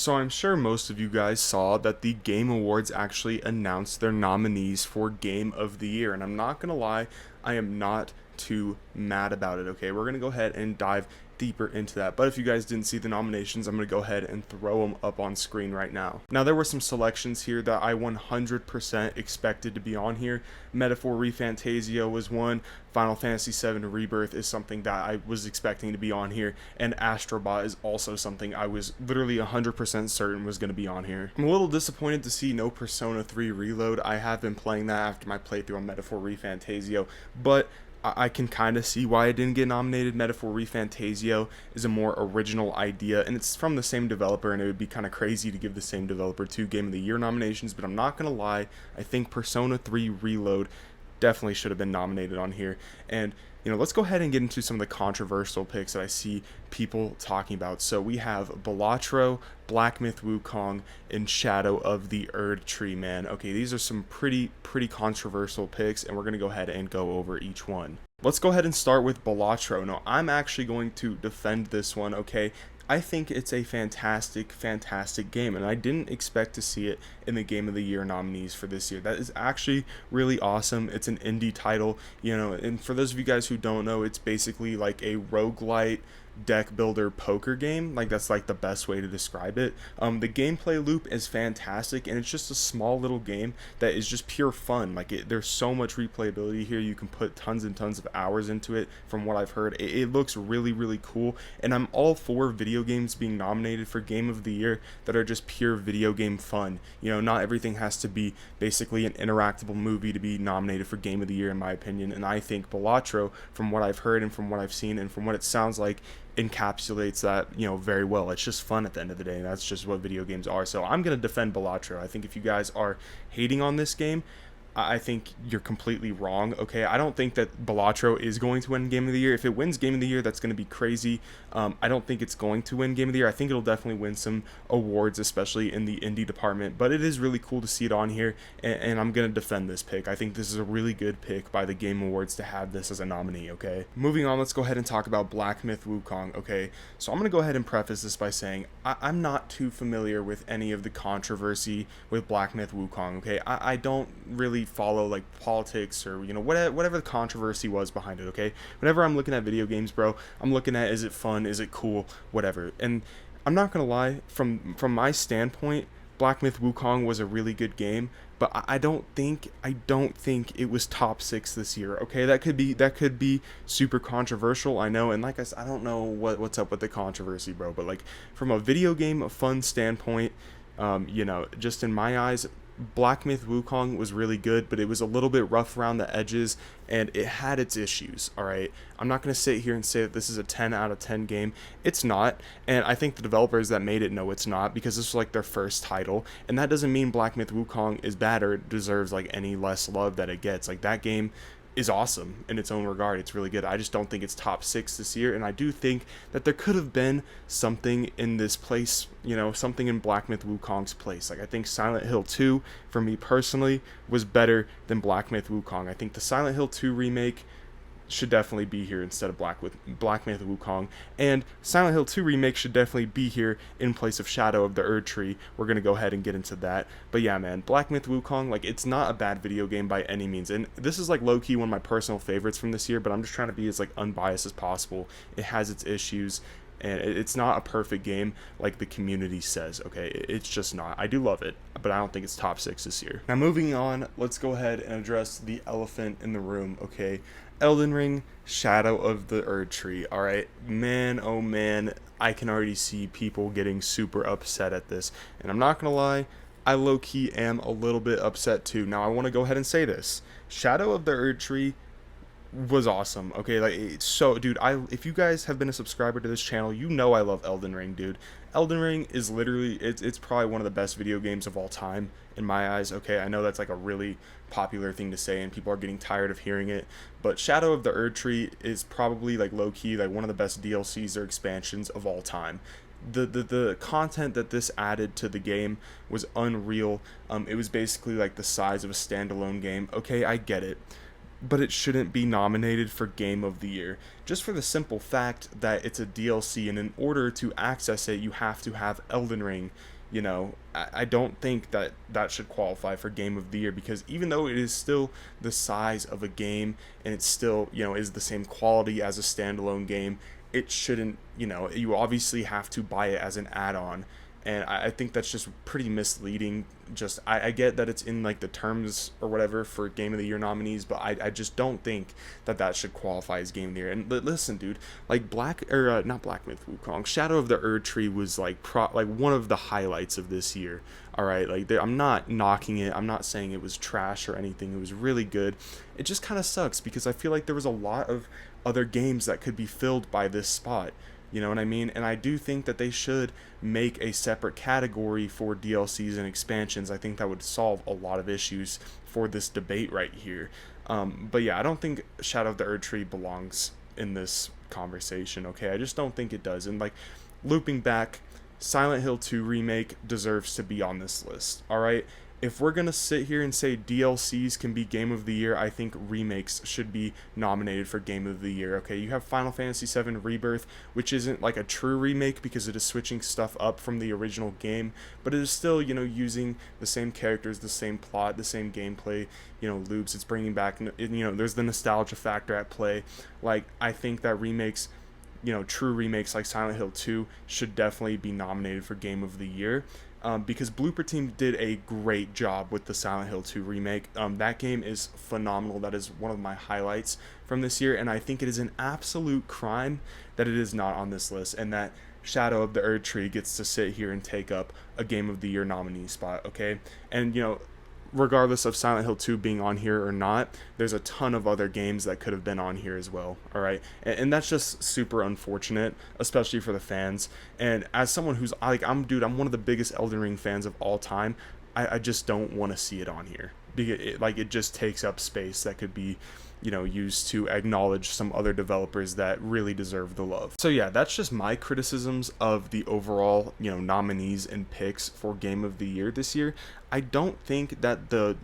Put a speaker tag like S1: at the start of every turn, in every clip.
S1: So I'm sure most of you guys saw that the Game Awards actually announced their nominees for Game of the Year, and I'm not gonna lie, I am not too mad about it. Okay, we're gonna go ahead and dive deeper into that. But if you guys didn't see the nominations, I'm gonna go ahead and throw them up on screen right now. Now there were some selections here that I 100% expected to be on here. Metaphor ReFantazio was one. Final Fantasy VII Rebirth is something that I was expecting to be on here, and Astrobot is also something I was literally 100% certain was going to be on here. I'm a little disappointed to see no Persona 3 Reload. I have been playing that after my playthrough on Metaphor ReFantazio, but I can kind of see why it didn't get nominated. Metaphor ReFantazio is a more original idea, and it's from the same developer, and it would be kind of crazy to give the same developer two Game of the Year nominations, but I'm not going to lie, I think Persona 3 Reload definitely should have been nominated on here. And let's go ahead and get into some of the controversial picks that I see people talking about. So we have Balatro, Black Myth Wukong, and Shadow of the Erd Tree, man. Okay, these are some pretty controversial picks, and we're gonna go ahead and go over each one. Let's go ahead and start with Balatro. No, I'm actually going to defend this one, okay? I think it's a fantastic game, and I didn't expect to see it in the Game of the Year nominees for this year. That is actually really awesome. It's an indie title, and for those of you guys who don't know, it's basically like a roguelite deck builder poker game. Like, that's like the best way to describe it. The gameplay loop is fantastic, and it's just a small little game that is just pure fun. Like, there's so much replayability here. You can put tons and tons of hours into it. From what I've heard, it looks really cool, and I'm all for video games being nominated for Game of the Year that are just pure video game fun. Not everything has to be basically an interactable movie to be nominated for Game of the Year, in my opinion. And I think Balatro, from what I've heard and from what I've seen and from what it sounds like, encapsulates that very well. It's just fun at the end of the day, and that's just what video games are. So I'm going to defend Balatro. I think if you guys are hating on this game, I think you're completely wrong. Okay, I don't think that Balatro is going to win Game of the Year. If it wins Game of the Year, that's going to be crazy. I don't think it's going to win Game of the Year. I think it'll definitely win some awards, especially in the indie department. But it is really cool to see it on here, and I'm going to defend this pick. I think this is a really good pick by the Game Awards to have this as a nominee. Okay, moving on, let's go ahead and talk about Black Myth Wukong. Okay, so I'm going to go ahead and preface this by saying I'm not too familiar with any of the controversy with Black Myth Wukong. Okay, I don't really follow like politics or whatever the controversy was behind it. Okay, whenever I'm looking at video games, bro, I'm looking at, is it fun, is it cool, whatever. And I'm not gonna lie, from my standpoint, Black Myth Wukong was a really good game, but I don't think it was top 6 this year. Okay, that could be super controversial, I know, and like I said, I don't know what's up with the controversy, bro, but like from a video game fun standpoint, just in my eyes, Black Myth Wukong was really good, but it was a little bit rough around the edges, and it had its issues, alright? I'm not going to sit here and say that this is a 10 out of 10 game. It's not, and I think the developers that made it know it's not, because this was like their first title, and that doesn't mean Black Myth Wukong is bad or it deserves like any less love that it gets. Like, that game is awesome in its own regard. It's really good. I just don't think it's top 6 this year, and I do think that there could have been something in this place, something in Black Myth Wukong's place. Like, I think Silent Hill 2, for me personally, was better than Black Myth Wukong. I think the Silent Hill 2 remake should definitely be here instead of Black Myth Wukong, and Silent Hill 2 remake should definitely be here in place of Shadow of the Erd Tree. We're gonna go ahead and get into that, but yeah, man, Black Myth Wukong, like, it's not a bad video game by any means, and this is like low-key one of my personal favorites from this year, but I'm just trying to be as like unbiased as possible. It has its issues, and it's not a perfect game like the community says. Okay, it's just not. I do love it, but I don't think it's top 6 this year. Now, moving on, let's go ahead and address the elephant in the room. Okay, Elden Ring, Shadow of the Erd Tree. Alright, man, oh man, I can already see people getting super upset at this, and I'm not gonna lie, I low-key am a little bit upset too. Now, I want to go ahead and say this. Shadow of the Erd Tree was awesome. Okay, like, so dude, if you guys have been a subscriber to this channel, I love Elden Ring, dude. Elden Ring is literally, it's probably one of the best video games of all time in my eyes. Okay, I know that's like a really popular thing to say and people are getting tired of hearing it, but Shadow of the Erd Tree is probably like low-key like one of the best DLCs or expansions of all time. The content that this added to the game was unreal. It was basically like the size of a standalone game. Okay, I get it, but it shouldn't be nominated for Game of the Year, just for the simple fact that it's a DLC, and in order to access it, you have to have Elden Ring. I don't think that that should qualify for Game of the Year, because even though it is still the size of a game and it's still, is the same quality as a standalone game, it shouldn't, you obviously have to buy it as an add-on. And I think that's just pretty misleading. I get that it's in like the terms or whatever for Game of the Year nominees, but I just don't think that that should qualify as Game of the Year. And listen, dude, like not Black Myth Wukong, Shadow of the Erd Tree was like one of the highlights of this year. All right, like I'm not knocking it. I'm not saying it was trash or anything. It was really good. It just kind of sucks because I feel like there was a lot of other games that could be filled by this spot. You know what I mean? And I do think that they should make a separate category for DLCs and expansions. I think that would solve a lot of issues for this debate right here. But yeah, I don't think Shadow of the Erd Tree belongs in this conversation, okay? I just don't think it does. And like, looping back, Silent Hill 2 Remake deserves to be on this list, alright? If we're going to sit here and say DLCs can be Game of the Year, I think remakes should be nominated for Game of the Year, okay? You have Final Fantasy VII Rebirth, which isn't like a true remake because it is switching stuff up from the original game, but it is still, using the same characters, the same plot, the same gameplay, loops. It's bringing back, there's the nostalgia factor at play. Like, I think that remakes, true remakes like Silent Hill 2 should definitely be nominated for Game of the Year. Because Blooper Team did a great job with the Silent Hill 2 remake. That game is phenomenal. That is one of my highlights from this year, and I think it is an absolute crime that it is not on this list, and that Shadow of the Erd Tree gets to sit here and take up a Game of the Year nominee spot, okay? And, regardless of Silent Hill 2 being on here or not, there's a ton of other games that could have been on here as well, alright? And that's just super unfortunate, especially for the fans. And as someone who's, I'm one of the biggest Elden Ring fans of all time, I just don't want to see it on here. Because it just takes up space that could be, used to acknowledge some other developers that really deserve the love. So yeah, that's just my criticisms of the overall, nominees and picks for Game of the Year this year. I don't think that the,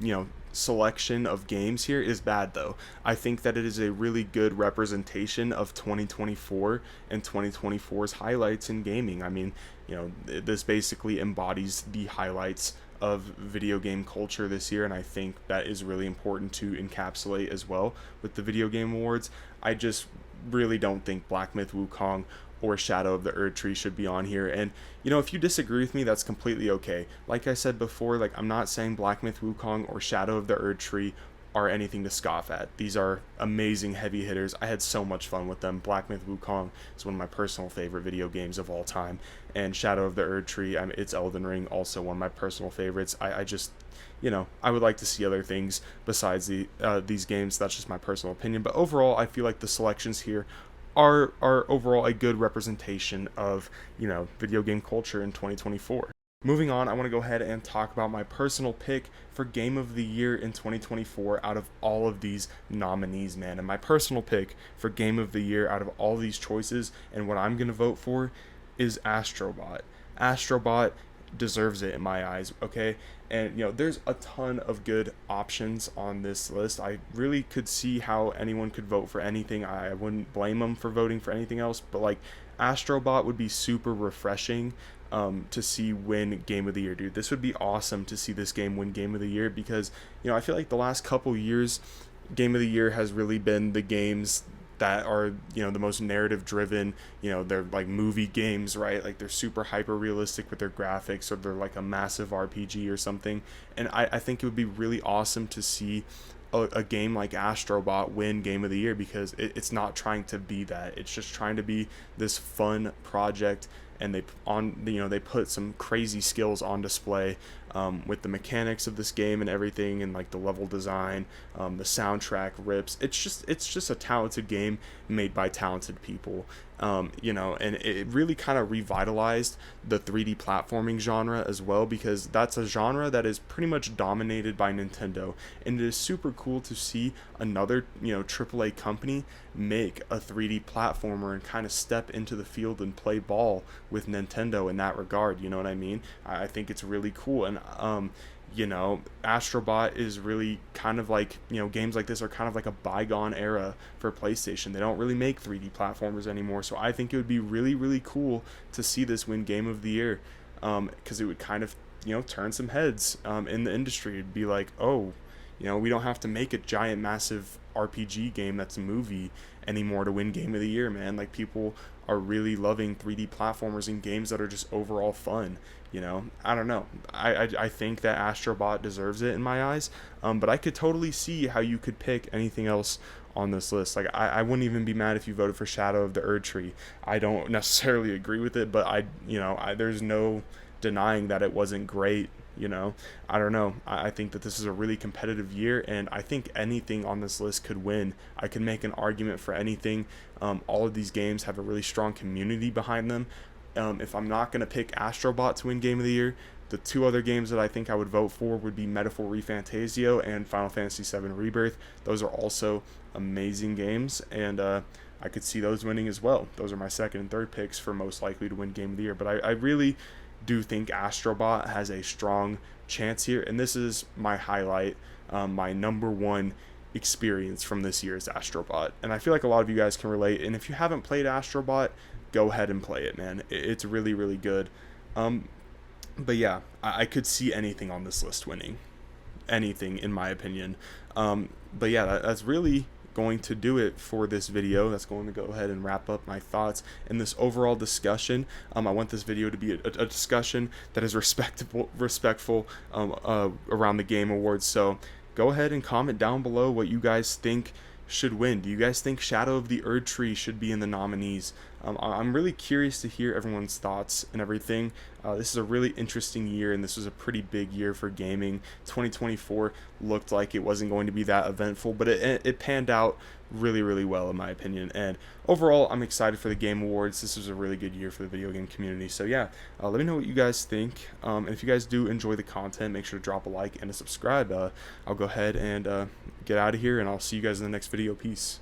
S1: selection of games here is bad though. I think that it is a really good representation of 2024 and 2024's highlights in gaming. I mean, this basically embodies the highlights of video game culture this year, and I think that is really important to encapsulate as well with the Video Game Awards. I just really don't think Black Myth Wukong or Shadow of the Erd Tree should be on here. And if you disagree with me, that's completely okay. Like I said before, I'm not saying Black Myth Wukong or Shadow of the Erd Tree are anything to scoff at. These are amazing heavy hitters. I had so much fun with them. Black Myth Wukong is one of my personal favorite video games of all time, and Shadow of the Erd Tree, it's Elden Ring, also one of my personal favorites. I just, I would like to see other things besides these games. That's just my personal opinion. But overall, I feel like the selections here are overall a good representation of, video game culture in 2024. Moving on, I want to go ahead and talk about my personal pick for Game of the Year in 2024 out of all of these nominees, man. And my personal pick for Game of the Year out of all these choices and what I'm going to vote for is Astrobot. Astrobot deserves it in my eyes, okay? And, there's a ton of good options on this list. I really could see how anyone could vote for anything. I wouldn't blame them for voting for anything else, but, Astrobot would be super refreshing to see win Game of the Year, dude. This would be awesome to see this game win Game of the Year because, I feel like the last couple years, Game of the Year has really been the games that are, the most narrative driven. They're like movie games, right? Like they're super hyper realistic with their graphics, or they're like a massive RPG or something. And I think it would be really awesome to see a game like Astrobot win Game of the Year, because it's not trying to be that. It's just trying to be this fun project, and they put some crazy skills on display with the mechanics of this game and everything, and the level design, the soundtrack rips. It's just a talented game made by talented people. And it really kind of revitalized the 3D platforming genre as well, because that's a genre that is pretty much dominated by Nintendo, and it is super cool to see another AAA company make a 3D platformer and kind of step into the field and play ball with Nintendo in that regard. You know what I mean? I think it's really cool, and Astrobot is really kind of like, games like this are kind of like a bygone era for PlayStation. They don't really make 3D platformers anymore, so I think it would be really, really cool to see this win Game of the Year, because it would kind of, turn some heads in the industry. It'd be like, oh, we don't have to make a giant, massive RPG game that's a movie anymore to win Game of the Year, man. Like, people are really loving 3D platformers and games that are just overall fun. I don't know. I think that Astrobot deserves it in my eyes, but I could totally see how you could pick anything else on this list. Like, I wouldn't even be mad if you voted for Shadow of the Erdtree. I don't necessarily agree with it, but there's no denying that it wasn't great. I don't know. I think that this is a really competitive year, and I think anything on this list could win. I can make an argument for anything. All of these games have a really strong community behind them. If I'm not going to pick Astrobot to win Game of the Year, the two other games that I think I would vote for would be Metaphor ReFantasio and Final Fantasy VII Rebirth. Those are also amazing games, and I could see those winning as well. Those are my second and third picks for most likely to win Game of the Year, but I really do think Astrobot has a strong chance here, and this is my highlight. My number one experience from this year is Astrobot, and I feel like a lot of you guys can relate, and if you haven't played Astrobot, go ahead and play it, man. It's really, really good. But yeah, I could see anything on this list winning. Anything, in my opinion. But yeah, that's really going to do it for this video. That's going to go ahead and wrap up my thoughts in this overall discussion. I want this video to be a discussion that is respectful around the Game Awards. So go ahead and comment down below what you guys think should win. Do you guys think Shadow of the Erdtree should be in the nominees? I'm really curious to hear everyone's thoughts and everything. This is a really interesting year, and this was a pretty big year for gaming. 2024 looked like it wasn't going to be that eventful, but it panned out really, really well, in my opinion. And overall, I'm excited for the Game Awards. This was a really good year for the video game community. So yeah, let me know what you guys think. And if you guys do enjoy the content, make sure to drop a like and a subscribe. I'll go ahead and get out of here, and I'll see you guys in the next video. Peace.